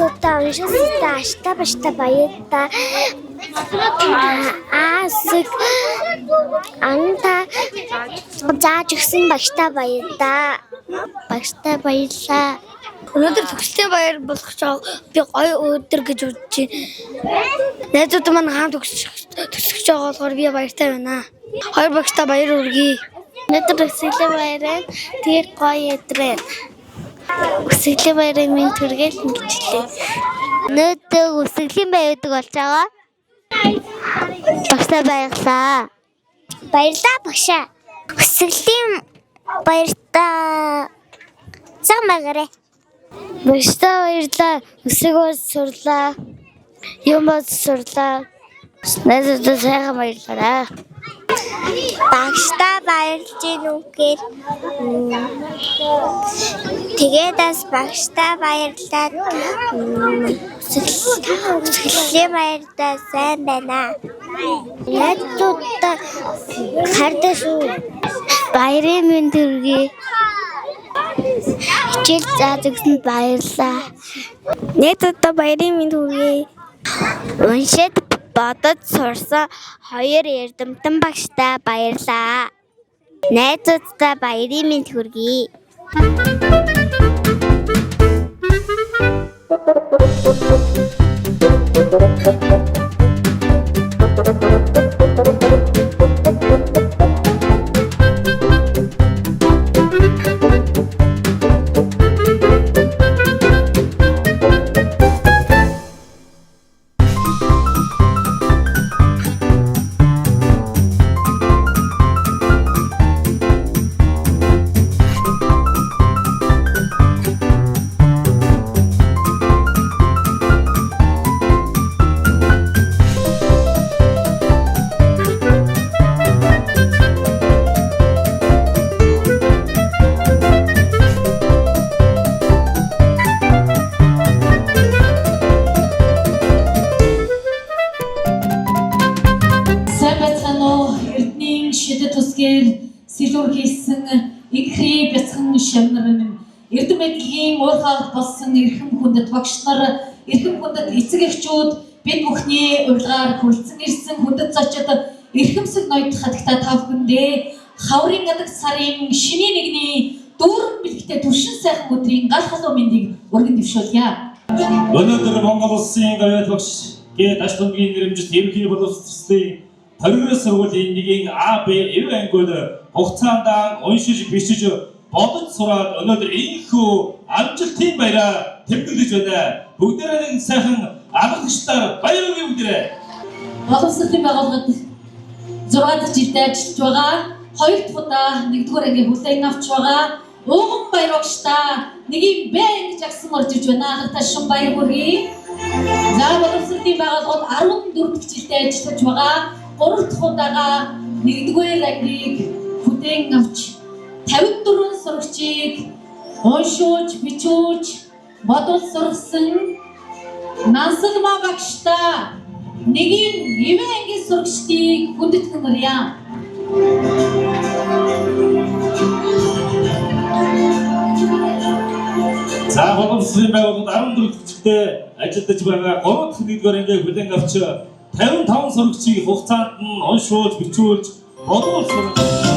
удаа уншуулсантай аштай баштай баяртай. Асыг анта зааж өгсөн багштай баярлаа. Багштай баярлаа. Өнөөдөр төгслийн баяр болох ч би гоё өдөр гэж үзэж байна. Найзууд маань хаан төгсөж байгаа болохоор би баяртай байна. Хоёр багштай баяр хүргэе. Өнөөдөр төгслийн баяраа тэр гоё өдрөө. Өсгөлийн баярын минь түргээл хэлчихлээ. Өнөөдөр өсгөлийн баяр гэдэг болж байгаа. Багштай баярлаа. Баярлаа багшаа. Өсгөлийн баяртаа сайн байгаарай. Багштай баярлаа. Өсөг бол сурлаа. Юм бол сурлаа. Найзуудаа сайхан баярлаарай. Багштай баярлж гин үгээр. Тэгээд бас багштай баярлаад өсгөлийн баяртаа сайн байна. Найзуудаа хардаа шүү. Баярын минь төргий. Хичээл зааж өгсөнд баярлаа. Найзуудаа баярын минь төргий. Уншаад бодож сурсан хоёр эрдэмтэн багштай баярлаа. Найзуудаа баярын минь төргий. Сэлүүр хийсэн игрээ бяцхан шамнар минь эрдэм эдлийн уурхай болсон эрхэм хүндэт багш нар эрхэм хүндэт эцэг эхчүүд бид бүхний урилгаар хүрэлцэн ирсэн хүндэт зочид эрхэмсэг ноёд хатагта тав хүндээ хаврын гадаг сарын шинийн нэгний дүүрэн бэлгтэй төршин сайхан өдрийн гал халуун мэндийг өргөн дэвшүүлье. Өнөөдөр Монгол Улсын гавьяат багш гээд аж томгийн нэрэмжит ерөнхий боловсролын Төрийн сургуулийн нэгийн А, Б, Эв ангиуд хугацаанд уншиж бичиж бодож сураад өнөөдөр ийхүү амжилтын баяраа тэмдэглэж байна. Бүгдээрээ нэг сайхан амгалчтаар баяр өгье бүгдээрээ. Боловсролын байгууллагад 6 дахь жилдээ ажиллаж байгаа. 2 дахь удаа 1-р ангийн хүлээн авч байгаа. Ууган баяр багштай нэгийн Б анги жагсан орж иж байна. Анхтай шин баяр хүргэе. За боловсролын байгууллагад 14 дахь жилдээ ажиллаж байгаа. 3 дахь удаага 1-р ангийг хүлээн авч 54 сурагчийг уншуулж, бичүүлж, бодож сургасан Нансалма багштай нэгийн Эв ангийн сурагчдыг хүндэтгэн өрье. За боловсролын байгууллагад 14 дахь жилдээ ажиллаж байгаа 3 дахь 1-р ангийг хүлээн авч 55 сурагчийг хугацаанд нь уншуулж, бичүүлж, бодуулж сургасан.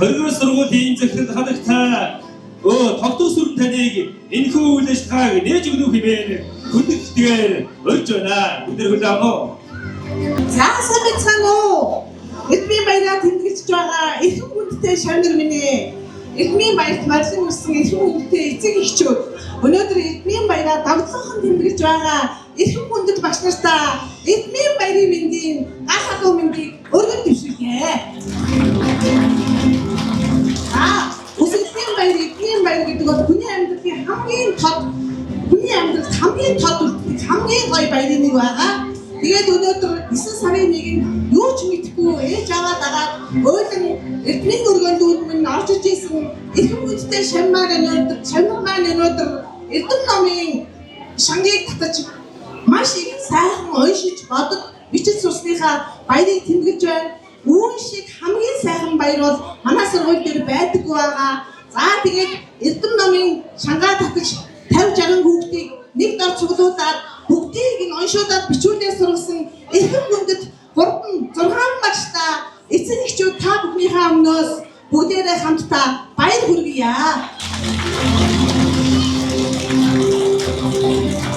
Хоригор сургууль ийм захирал хадагта тогтвол сүрэн таныг энэхүү үйл ажиллагааг нээж өгнө хэмээн хүндэтгээр урьж байна. Өндөр хүлээн авах. За сайн уу? Эдмийн баяраа тэмдэглэж байгаа эрхэм хүндтэй шавнар минь ээ. Эдмийн баярт марлан ирсэн эрхэм хүндтэй эцэг эхчүүд өнөөдөр эдмийн баяраа давталхан тэмдэглэж байгаа эрхэм хүндэт багш нартаа эдмийн баярын мэндийн гал халуун мэндийг өргөн дэвшүүлье. Эдмийн баяр гэдэг бол хүний амьдралын хамгийн тод үлддэг хамгийн гоё баярын нэг байгаа. Тэгээд өнөөдөр 9 сарын 1-нд юу ч мэдэхгүй ээж аваа дагаад ойлон эдмийн өргөндүүд минь орж ижсэн эрхэм хүндтэй шавнар өнөөдөр Эрдэм номын шангийг татаж маш их сайхан уншиж бодож бичиж сурсныхаа баярыг тэмдэглэж байна. Үүн шиг хамгийн сайхан баяр бол манай сургууль дээр байдаггүй байгаа. За тэгээд Эрдэм номын шангаа татаж 50-60 хүүхдийг нэг дор цуглуулад бүгдийг нь уншуулад бичүүлээ сургасан эрхэм хүндэт 3-6 багштай эцэг эхчүүд та бүхнийхээ өмнөөс бүгдээрээ хамтдаа баяр хүргье.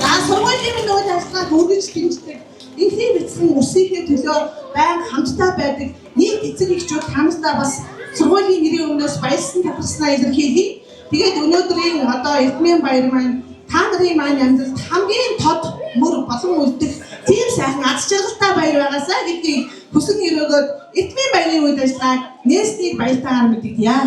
За сургуулийн минь ажиллагааг үргэлж дэмждэг энхний бэлтгэн үсийнхээ төлөө байнга хамтдаа байдаг нийт эцэг эхчүүд хамтдаа бас сургуулийн нэрийн өмнөөс баярсан талархснаа илэрхийлье. Тэгээд өнөөдрийн Эрдмийн баяр маань та нарын маань амьдралд хамгийн тод мөр болон үлдэх тийм сайхан аз жаргалтай баяр байгаасаа гэдгийг хүсэн өрөөгөөд Эрдмийн баярын үйл ажиллагааг нээснийг баяртайгаар мэдгийе.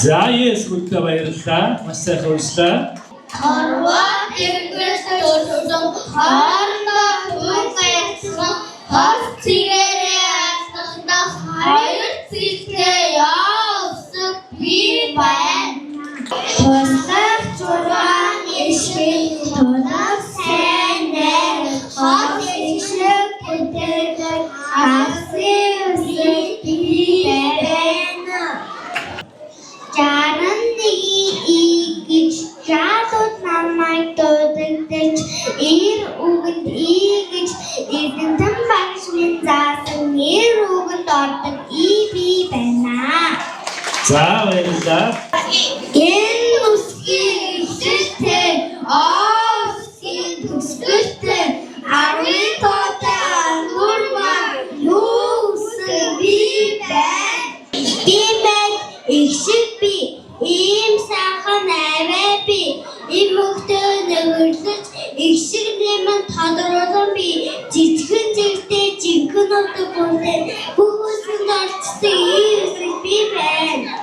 За yes хүнтэй баярлалаа. Маш сайхан уншлаа. Хорвоо тэргээс төрсөн хоорондоо баярсан хор цэгээрээ асахта хоёр цэгтэй явсан би байна. Хосар зургаан ишгэн тоног сэнэ хор ишгэн гэдэг асын би байна. Жадууд намайг дуудагдаж ир үгэнд ийгэж эзэнтэн багш минь заасан ир үгэнд ордог би байна. За баярлалаа. Энэ үсгийн ихтэй оосгийн төсгөлтэй 10 тоотой ангурмаа юусэн би байна. Би байна их шиг би ийм сайхан аваа би им хөлтөө нөрлөж их шиг нэмэн тодруулан би жижигэн зэрэгтэй жинхэнэ утга бүртээ бүхэлд орчсон ийм би байна.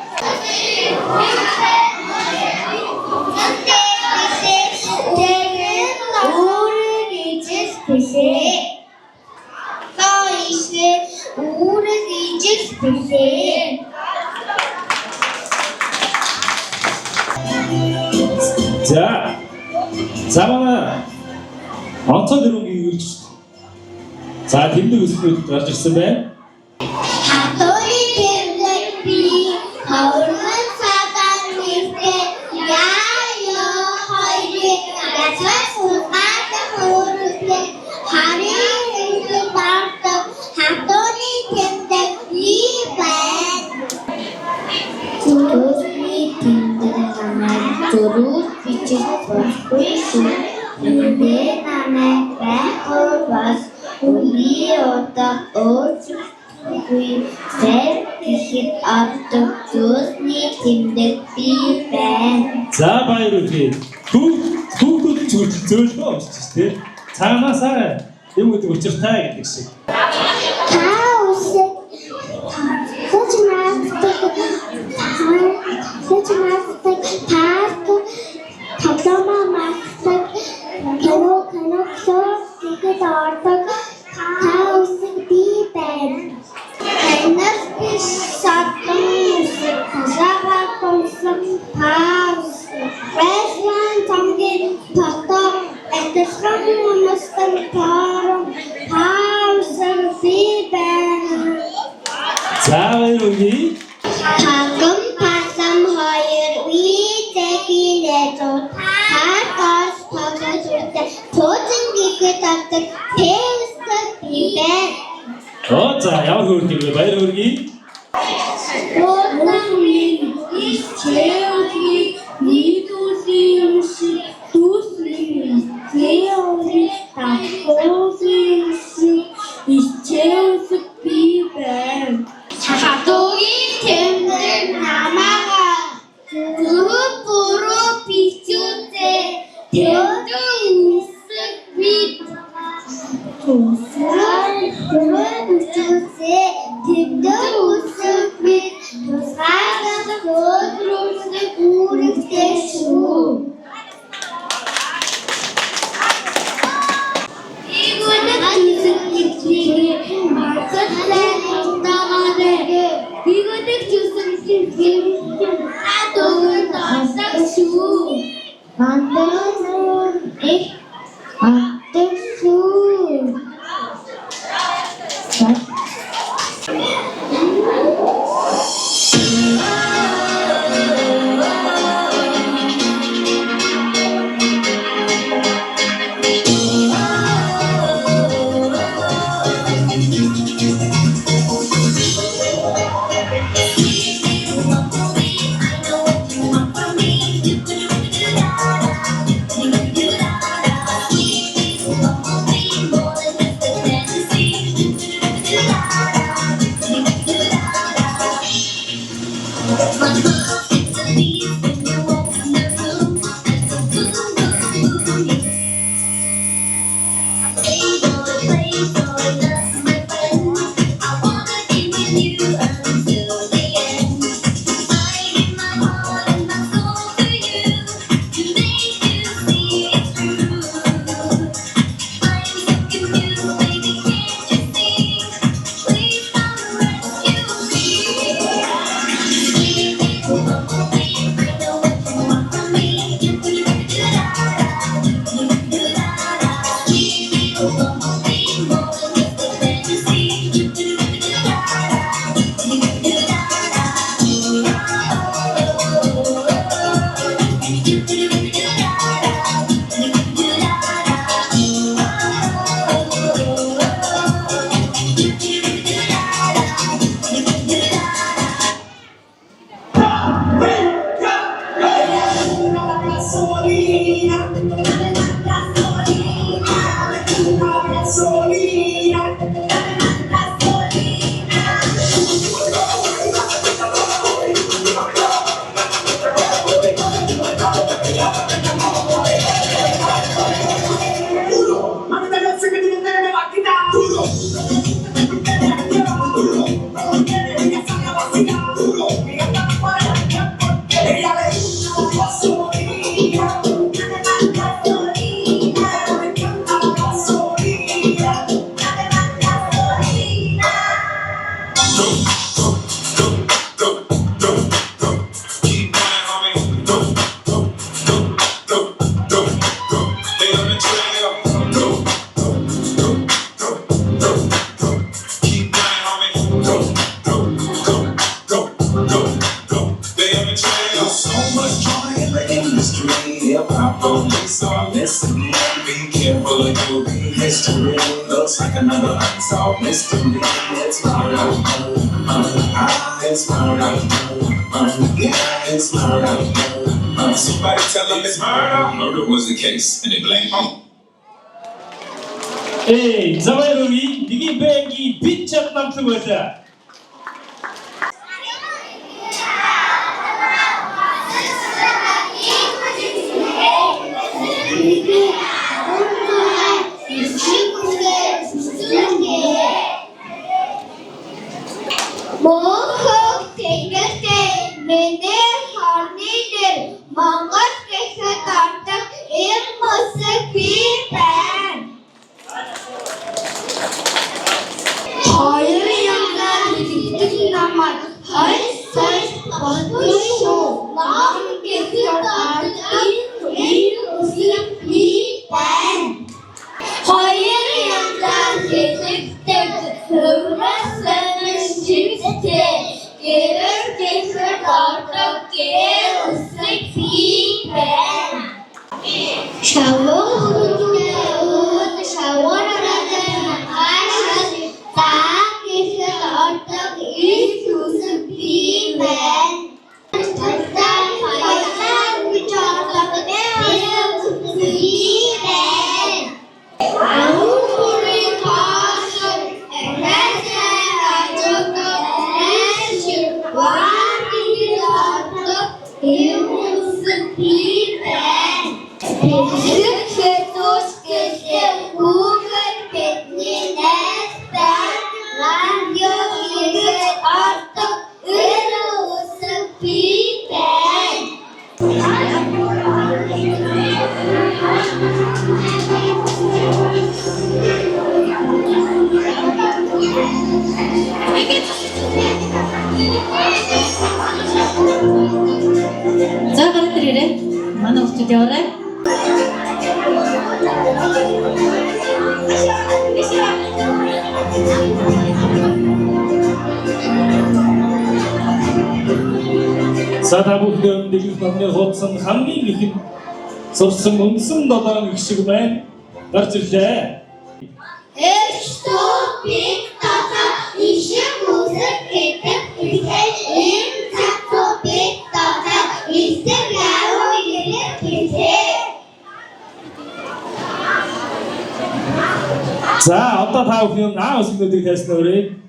За манай онцгой дөрвөгийн үйлч. За тэмдэг өсгөөд гарч ирсэн байна. Хатуури тэрлэг би хаврын садан нэртэй яа хоёрыг язгаас угаах хөрөлтэй харин энэ барта ихэд авдаг зүйлсний тэмдэг би байна. За баяр үргэлээ. Түүхүүд ч зөөлгөө авчих тий. Цаанаасаа юм гэдэг учиртай гэдэг шиг. Та үсэг тоглоомоо магтдаг каноксоо тэгээд ордог та үсэг би байна. Танаас би садан үсэг хасаага томсон та үсэг Вэслан тамгийн тото этэсгэн мостон паром та үсэг би байна. За баяр үргэлээ. Хагам пасам хоёр үетэгийн эцот хагас тогтолтой тозэн гихэд авдаг пэстэг бибэ. За яв хөргий баяр үргэлээ. Однамын ичээги нидусимси туслими теори такозимси ичээси бибэ. Хатогийн тэмдэг намага бүрөө бичүүтэй тэмдэг үсэг бит тусгай бүрөө бичүүтэй тэмдэг үсэг бит тусгайгаас өдрөсөг үүрэгтэй шүү. Игодик чувствует адон тасакшу. Вандернур их атакшу. History looks like another unsolved mystery. It's murder, it's murder, yeah, it's murder. Somebody tell them it's murder. Murder was the case, and they blame home. 자바이로이 니기 뱅기 빗잡 남투고 있다. Mohok tegese mene harnidir Mongol kese tartık ilmusuk bipen Hayır yanlar gittik namaz Hayır söz bakışu Nam kese tartık ilmusuk bipen Hayır yanlar gittik Ömrüsünüz çıktı Gelir geçir tartık gel ısık bipen Şavun hudut şavun aradın aşız Tak geçir tartık ilk ısık bipen Tazdan hayatan bir tartık gel ısık bipen Amurin kaşır Erezen acıkır Eşir Vardil artık İlmusuk bipen Peşik şetuş kişi Uğur petni nesben Radyo gibi artık İlmusuk bipen За гараад ирээрэй. Манай уртад яваарай. 사다부хд은 내기 밤에 호천 함기이긴 섭승 음승 너다랑 익시구만 날질래 Estopik tata işi müzik edip İm tatopik tata İstemler o gelip bize 자 어따 다 그냥 나와 친구들이 됐어 우리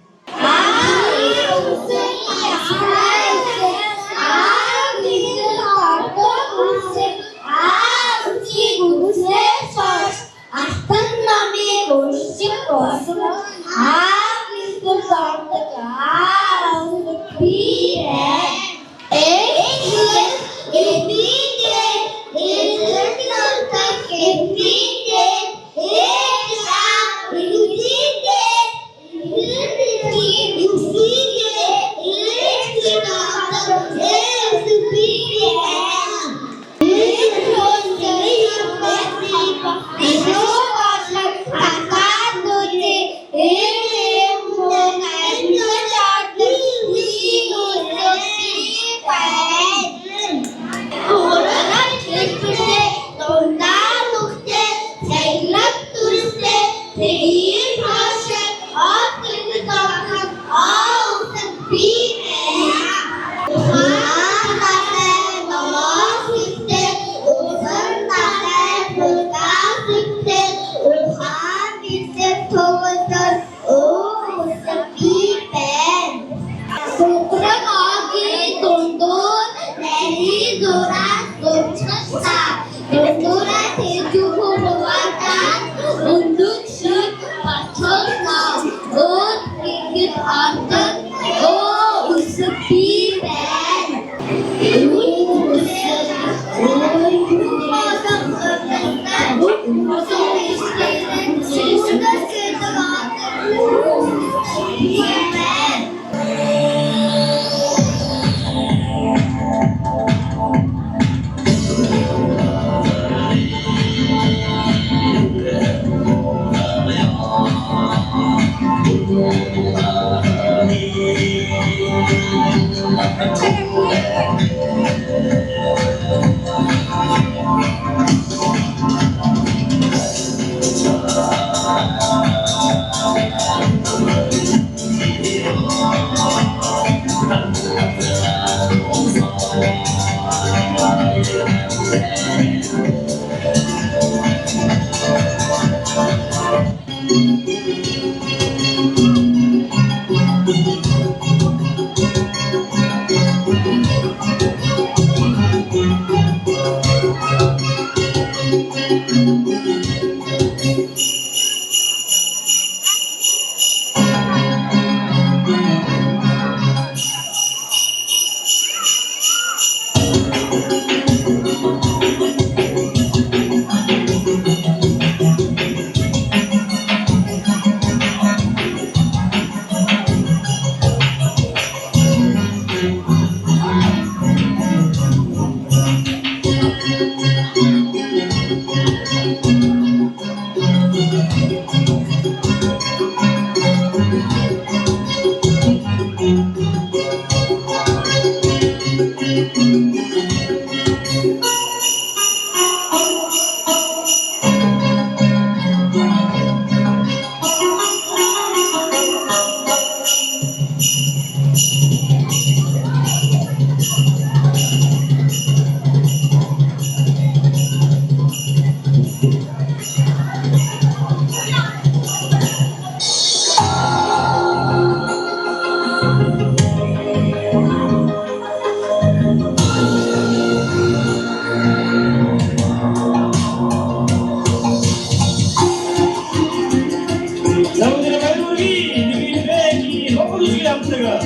내가.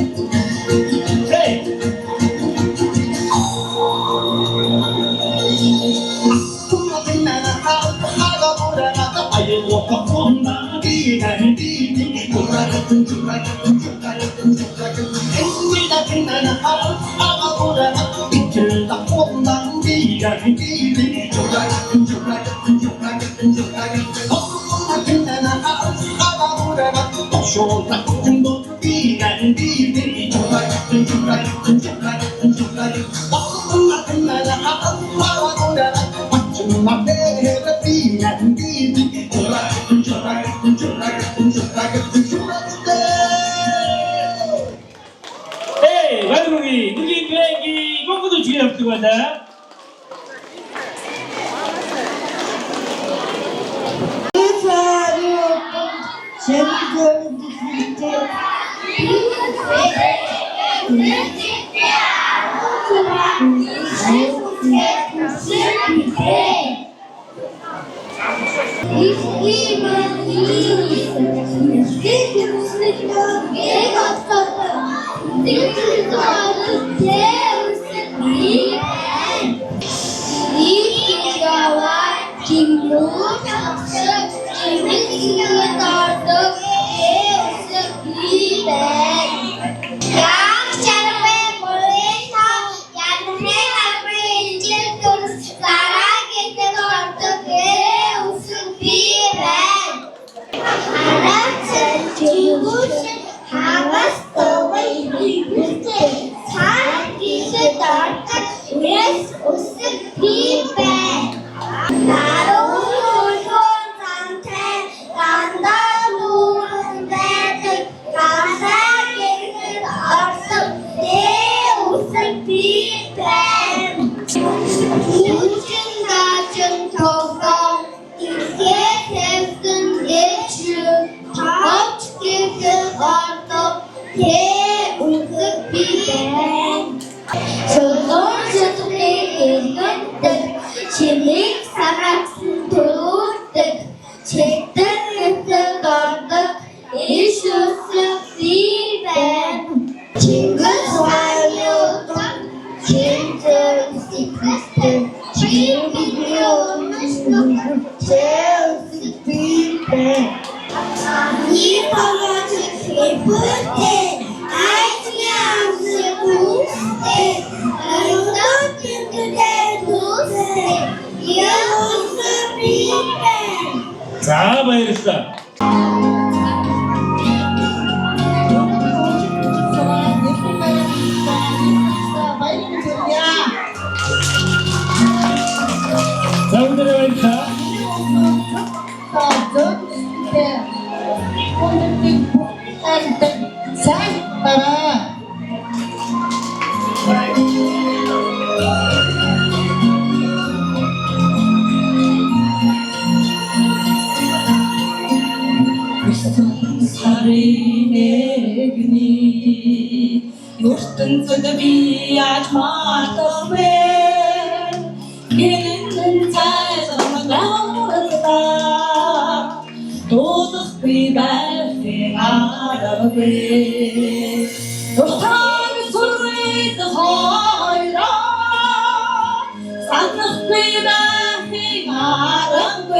헤이. Hey, 마지막이 느낌 비행기 이번부터 주게 잡고 간다. 자, 봐야겠다. 자, 오늘의 와이프다. 살인의 그니 노스든 쓰드비 아마더웨 얘는 잘서만 나오다 도덕 비발세 아라베 도탁 소리도 허이라 산덕 비발세 아라베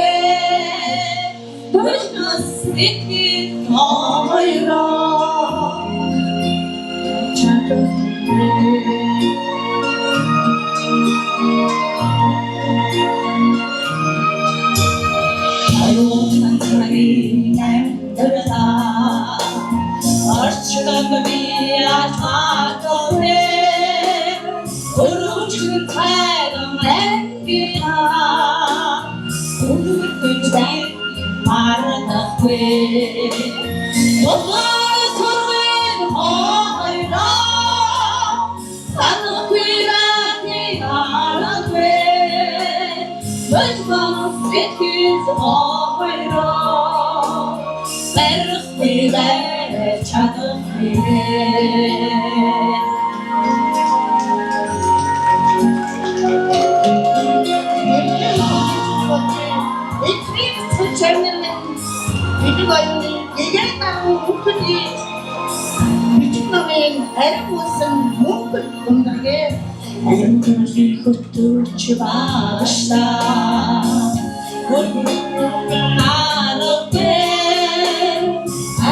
도시노스 이키 허이라 아유한 사랑이 날 들여다 얼추가 비야 사도네 오르주는 태동 랭기나 오르는 때 말하다 왜 너와 서로의 허이라 사는 귀가 나라왜 마지막 세트에서 허이라 나를 위해 찾은 위해 얘기했다고 못하지 미친놈 зарим үсэн мөнгө өндргээ өнгөрлийн хөтөлж бааштай Арапе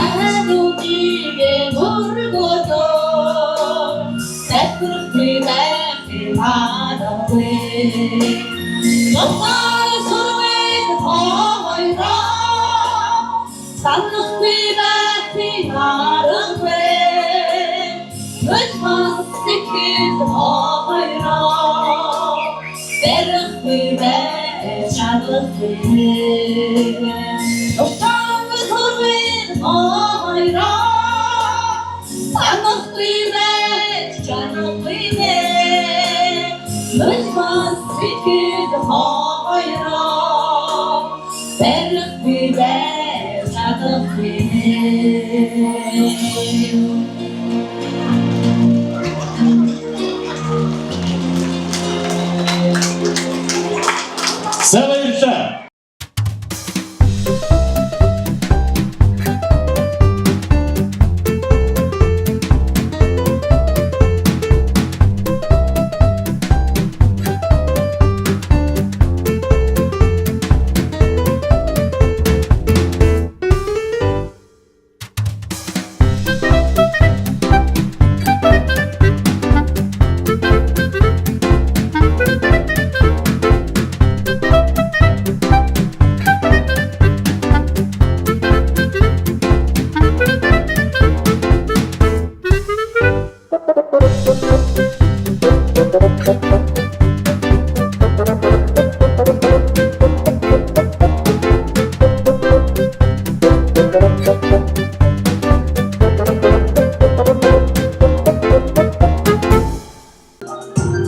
Арадугиге горгото Сетрхтиме Арапе Нотар сурвет ойра Санхтиме Арапе Өчмастикит ойра Берхтиме За баярлалаа.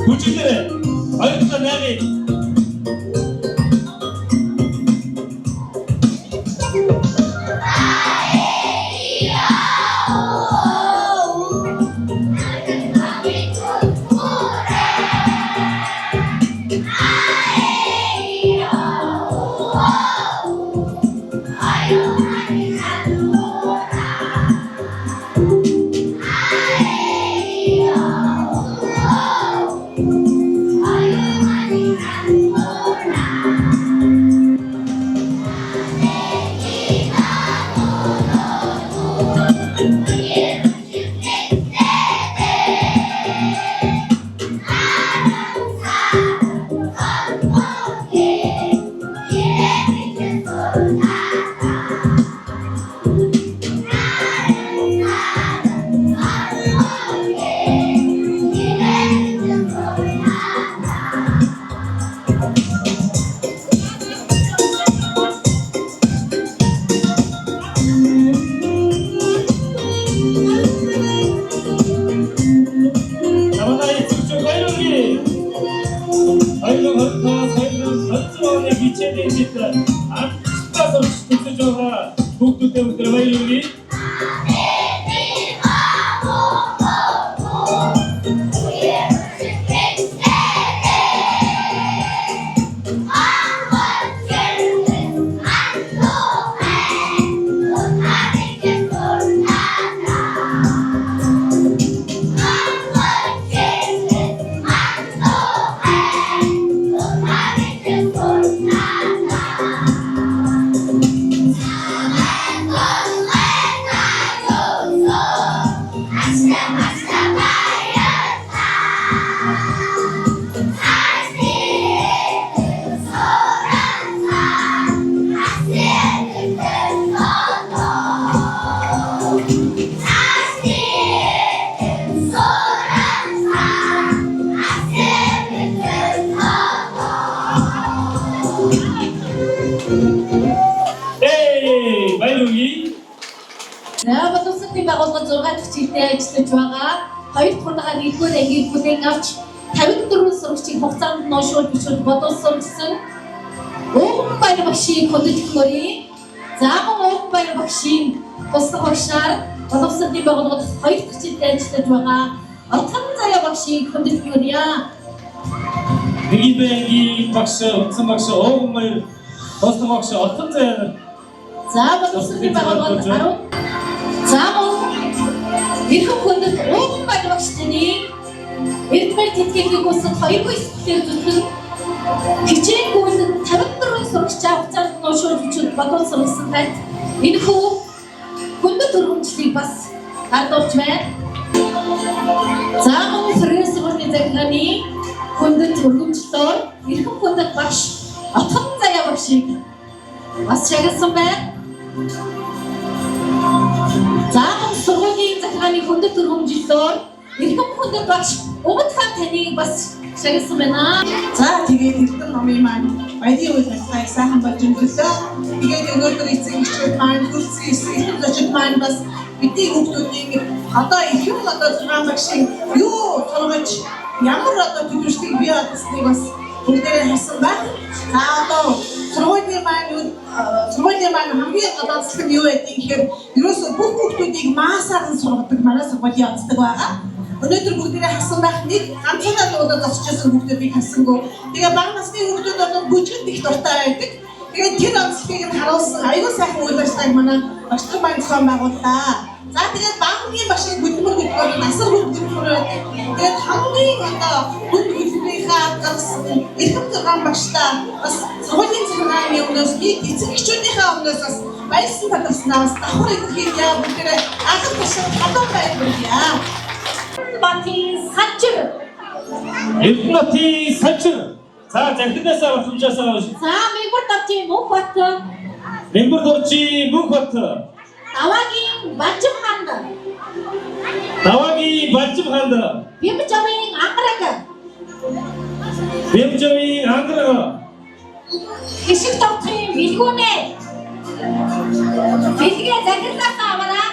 Хүчтэй баярлалаа найрыг. Батуусны байгууллага 6 дахь жилдээ ажиллаж байгаа. 2 дахь удаага 1-р ангийн бүлээн авч 54 сурагчийг хугацаанд ношуулж бичиж бодуулсан. Өвгөн баяр багшийн хөдөлгөөрийн Зааман өвгөн баяр багшийн туслах багшаар Батуусны байгууллагад 2 дахь жилдээ ажиллаж байгаа. Отхон заяа багшийн хөдөлгөөрья. Нэгибэнгийн багш, утсан багш, өвгөн баяр туслах багш отхон заяа. За Батуусны байгууллагад 10 Зааман Ирхэн хүндэт өвгөн Эрдмэр тэтгэхийг үсэн хоёргүй сэтгэлээр зүтгэн хичээнгүй 54 сурагчаа хугацаанд нуушруулж өчөд бодвол сургасан танд энэ хүү хүндэт өргөмжлийг бас хардуулж байна. Заамын сэргийн сургуулийн захиргааны хүндэт өргөмжлөөр эрхэм хүндэт багш Отхон заяа багшийг бас шагнасан байна. Заамын сургуулийн захиргааны хүндэт өргөмжлөөр эрхэм хүндэт багш Умад хаан таныг бас шагнасан байна. За тэгээд эрдэнэ номын маань баярын үйл ажиллагааг сайхан болж өнгөрлөө. Тэгээд өнөөдөр эцэг эхчүүд маань хөлсөн эсрэг зочид маань бас бидний хүүхдүүдийн одоо ихэм одоо 6 багшийн юу сургаж ямар одоо төлөвшлийг бий болсныг бас бүгдээрээ харсан байна. За одоо сургуулийн маань хамгийн гадаадсан нь юу гэдэг гэхээр ерөөсөө бүх хүүхдүүдийг маасаар нь сургадаг манай сургуулийн онцлог байгаа. Өнөөдөр бүгдээрээ харсан байх нэг ганцхан дуудаад зогсчихсан хүүхдүүдийг харсангүй. Тэгээ бага насны хүүхдүүд одоо бүжгэд их дуртай байдаг. Тэгээд тэр онцлогийг нь харуулсан аюул сайхан үйл ажиллагааг манай багшлах маань зохион байгууллаа. За тэгээд багийн багшийн хөтөлбөр насар хөтөлбөр байдаг. Тэгээд хамгийн одоо хөтөлбөрийнхээ гаргасан эрхэм 6 багштаа бас сургуулийн захиргааны өмнөөс эцэг эхчүүдийнхээ өмнөөс бас баярсан таларснаа бас давхар илэрхийлээ. Бүгдээрээ анх тушаал хадуу баярлалаа. Батийн санчир. Эрдэнэтийн санчир. За захидаасаа батамжаасаа. За мэгбэр давчийн мөнх бат. Мэгбэр дурчийн мөнх бат. Даваагийн бажим ханд. Даваагийн бажим ханд. Бимжавын ангараг. Бимжавын ангараг. Ишиг тавцын билгүүнэ. Билгээ захидаасаа аваарай.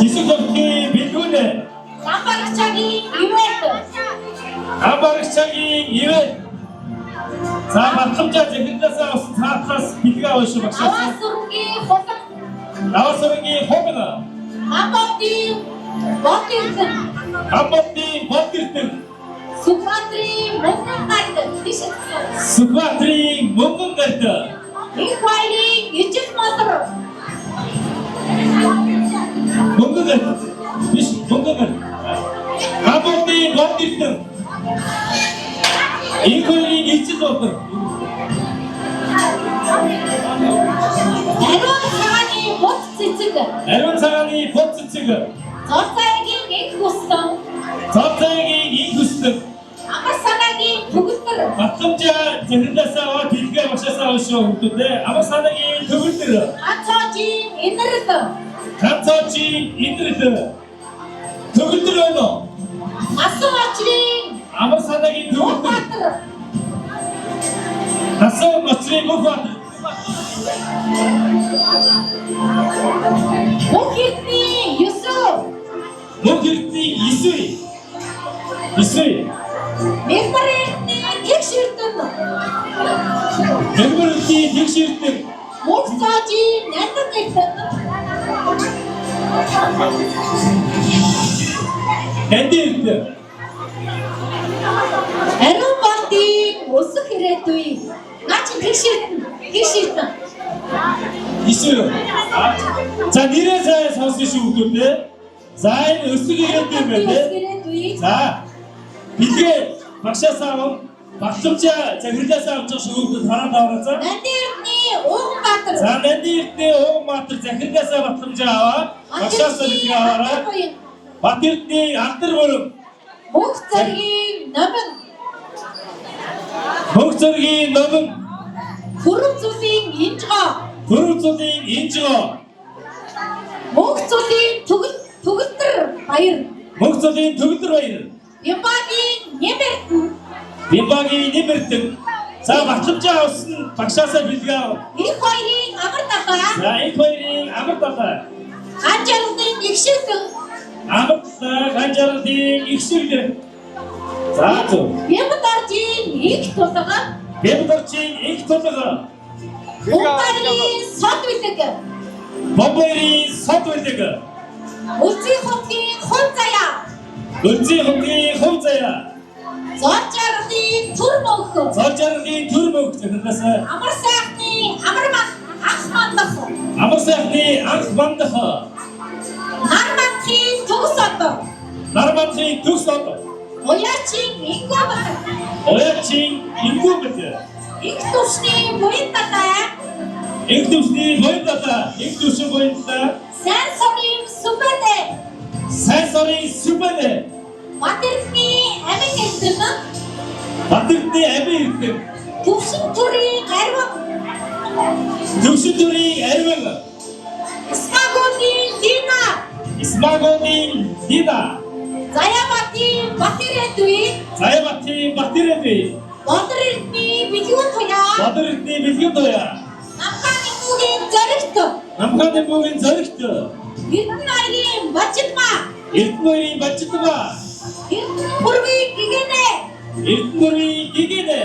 Ишиг тавцын билгүүнэ. Амбарчагийн ивэт. Амбарчагийн ивэт. За батамжаа захидаасаа бас цаатлаас билгээ авах багшаа. Аваасургийн хотон. Аваасургийн хотон. Амбатын ботиртэн. Амбатын ботиртэн. Супатрийн мөнгөн гард. Супатрийн мөнгөн гард. Их баярын ижил мотор. Мөнгөн гард. Биш мөнгөн гард. Амбатын ботиртэн. Ийхүүний ижил мотор. Ариун цагааны бут цэцэг. Ариун цагааны бут цэцэг. Зорцайгийн их хүстэн. Зорцайгийн их хүстэн. Амар санаагийн төгөлтөр. Батамжаа захидаасаа билгээ багшаасаа авах хүмүүстээ амар санаагийн төгөлтөр. Ганцоожийн инэрд. Ганцоожийн инэрд. Төгөлтөр байна уу? Асан очрын Амар санаагийн төгөлтөр. Баатар. Асан очрын Баатар. Мөнхөртний Юсuf. Мөнхөртний Исүй. Мэгбэрний Тэгширтэн. Мэгбэрний Тэгширтэн. Мөнхцоожийн Нандагтэн. Нандагтэн. Ариун бантын өсөх ирээдүй. Наач Тэгширтэн. Исүй. За нэрээ сайн сонссон шүү хүмүүстээ. За энэ өсөг ирээдүй байна. За билгээ багшаасаа авах батамжаа захидаасаа авч байгаа хүмүүст хараад аваасаа. Нандиртний Угбаатар. За Нандиртний Угбаатар захидаасаа батамжаа аваа. Багшаасаа билгээ аваарай. Батэртний Антар бүрэн. Мөнх зэргийн номин. Мөнх зэргийн номин. Хүрэн зүлийн инжгоо. Хүрэн зүлийн инжгоо. Мөнх зүлийн төгөлтөр баяр. Мөнх зүлийн төгөлтөр баяр. Бимбагийн нэмэртэн. Бимбагийн нэмэртэн. За батамжаа авсан багшаасаа билгээ ав. Их хоёрын амар дахаа. За их хоёрын амар дахаа. Ганжаалдын игшилтэн. Амар ганжаалдын игшилтэн. За зөв. Бимбаржийн их тулга. Бимбаржийн их тулга. Бомбарын сод билэг. Бомбарын сод билэг. Үлзий хотгийн хол заяа. Үлзий хотгийн хол заяа. Зоржаарлын төр мөнх. Зоржаарлын төр мөнх захидаасаа. Амар сайхны амар анх мандах. Амар сайхны анх мандах. Нар мандхийн төгс одоо. Нарбатын төгс од. Уяачин ингүүбэт. Ояачин ингүүбэт. Их төвшний буйнтатай. Инх төвсний буйнтатай. Инх төвшин буйнтатай. Сайн сорын сүбэдэ. Сайн сорын сүбэдэ. Батэрхний амиг элдэн. Батэрхний амиг элдэн. Төвшин төрийн арван. Төвшин төрийн арван. Смагодын дина. Исмагодын дида. Заябатын батэрэдүй. Заябатын батэрэдүй. Батэрхний бэлгүүн туяа. Батэрхний бэлгүүн туяа. Намханы бүгийн зоригт. Намханы бүгийн зоригт. Эрдэнэгийн бачитма. Эрдэнэгийн бачитма. Бүргийн гигэнэ. Эрдэнэгийн гигэнэ.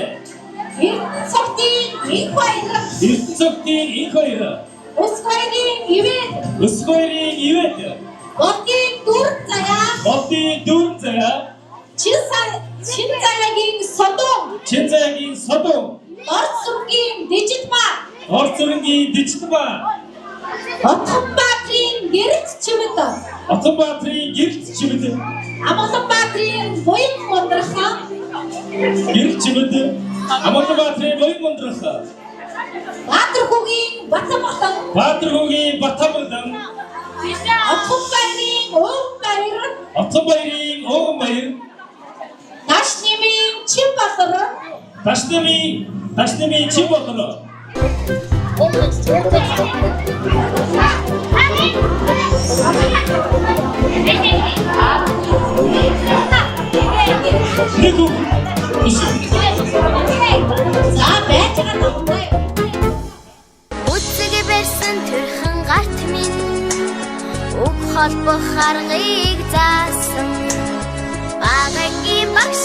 Эрдэн цогтын их баяр. Эрдэн цогтын их баяр. Ус хоёрын ивэд. Ус хоёрын ивэд. Бодгийн дүр заяа. Бодгийн дүр заяа. Чин заяагийн содон. Чин заяагийн содон. Орц сүргийн дижитма. Орц сүргийн дижитма. Отхонбаатрын гэрэлт чимэд. Отхонбаатрын гэрэлт чимэд. Амгаланбаатрын буян мундрахан. Гэрэлт чимэд. Амгаланбаатрын буян мундрахан. Баатархүүгийн Батамбатан. Баатархүүгийн Батамбатан. Отхонбаарын Өвгөн баяр. Отхонбаарын Өвгөн баяр. Дашнымын Чимбатар. Дашнымын Чимбатар. Нэгү. За байцгаа тогтоё. Үцэг барьсан төрхөн гарт минь үг холбох аргыг заасан багангийн багш